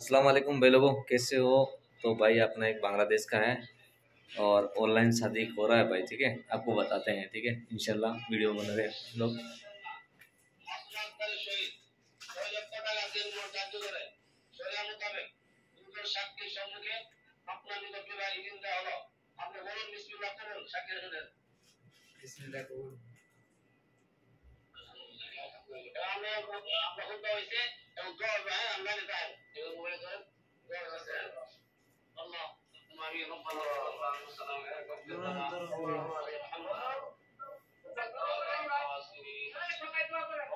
अस्सलाम वालेकुम भाई लोगों, कैसे हो? तो भाई अपना एक बांग्लादेश का है और ऑनलाइन शादी हो रहा है भाई। ठीक है, आपको बताते हैं। ठीक है, इंशाल्लाह वीडियो बन रहे हैं लोग।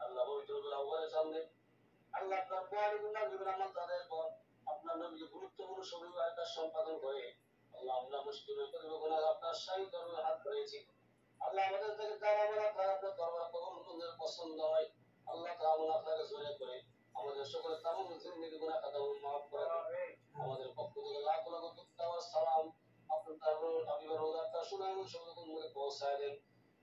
আল্লাহ পবিত্র আউয়ালের সামনে আল্লাহ আপনার পরিগুণা বিবরণ তাদের পর আপনার নবীকে গুরুত্বপূর্ণ সময় একটা সম্পাদন করে আল্লাহ আমরা মুশকিল করে গুনাহ আপনার শাহী দরবারে হাত ধরেছি। আল্লাহ আমাদের থেকে যারা আমরা তারা আপনার দরবার কবুল করতে পছন্দ হয়। আল্লাহ তাআলা আপনাকে জোরে করে আমাদের সকলের তামাম জিন্দেগি গুনাহ খাতাগুলো মাফ করে দিন। আমাদের পক্ষ থেকে লাখ লাখ দুঃখ সালাম আপনার দরবারে হাবিবের রওজাটা শুনাই সকলকে মুখে পৌঁছায় দেন।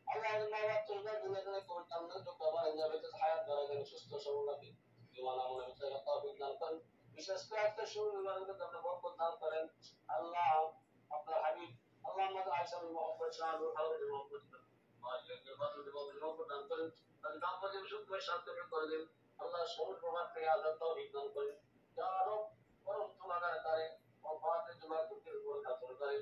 আল্লাহ আমাদের তোমরা দুনিয়াতে কোন টান্না তো বাবা ইন্দাবেতে হায়াত বাড়ায় দেন, সুস্থ সবল রাখেন, ঈমান আমলে মুতাকা তাওফিক দান করেন। বিশেষ করে আজকে শুরু ইবাদতে আপনি বরকত দান করেন। আল্লাহ আপনার হাবিব আল্লাহ আমাদের আয়েশা মুহাম্মদ সাল্লাল্লাহু আলাইহি ওয়াসাল্লাম আল্লাহকে বাদু বরকত দান করেন। তাদের দাম্পত্য সুখ শান্তি করে দেন। আল্লাহ সকল প্রভাব থেকে আল্লাহ তাওফিক দান করেন। ইয়া রব পরম তোমাদের কারে ও ফাতে তোমার দুঃখের উপর কাতর করেন।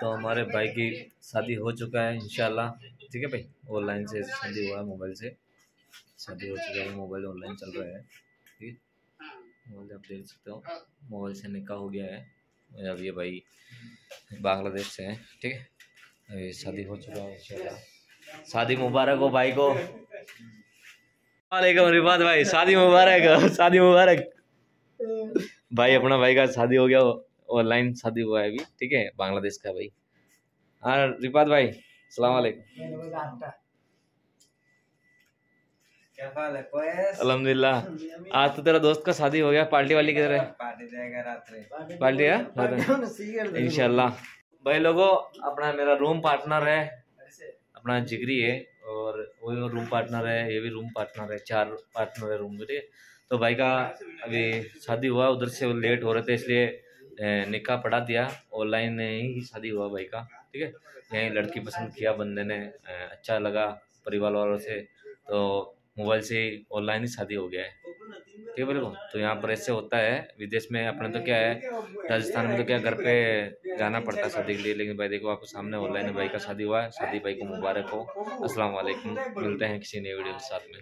तो हमारे भाई की शादी हो चुका है इंशाल्लाह। ठीक है भाई, ऑनलाइन से शादी हुआ है, मोबाइल से शादी हो चुका है, मोबाइल ऑनलाइन चल रहा है। ठीक है, मोबाइल आप देख सकते हो, मोबाइल से निकाह हो गया है। अब ये भाई बांग्लादेश से है। ठीक है, अभी शादी हो चुका है इंशाल्लाह। शादी मुबारक हो भाई को। वालेकुम रिफात भाई, शादी मुबारक, शादी मुबारक भाई। अपना भाई का शादी हो गया, ऑनलाइन शादी हुआ है अभी। ठीक है, बांग्लादेश का भाई। हाँ रिफात भाई, सलाम वालेकुम। अल्हम्दुलिल्लाह। आज तो तेरा दोस्त का शादी हो गया, पार्टी वाली किधर है? पार्टी जाएगा रात में, पार्टी है इंशाल्लाह। भाई लोगों, अपना मेरा रूम पार्टनर है, अपना जिगरी है, और वही रूम पार्टनर है, ये भी रूम पार्टनर है, 4 पार्टनर है रूम के। तो भाई का अभी शादी हुआ, उधर से वो लेट हो रहे थे इसलिए निकाह पढ़ा दिया। ऑनलाइन ही शादी हुआ भाई का। ठीक है, यहीं लड़की पसंद किया बंदे ने, अच्छा लगा परिवार वालों से, तो मोबाइल से ऑनलाइन ही शादी हो गया है। ठीक है भाई, तो यहाँ पर ऐसे होता है विदेश में। अपने तो क्या है, राजस्थान में तो क्या घर पे जाना पड़ता है शादी के लिए, लेकिन भाई देखो आपको सामने ऑनलाइन भाई का शादी हुआ है। शादी भाई को मुबारक हो। अस्सलाम वालेकुम, मिलते हैं किसी नए वीडियो के साथ में।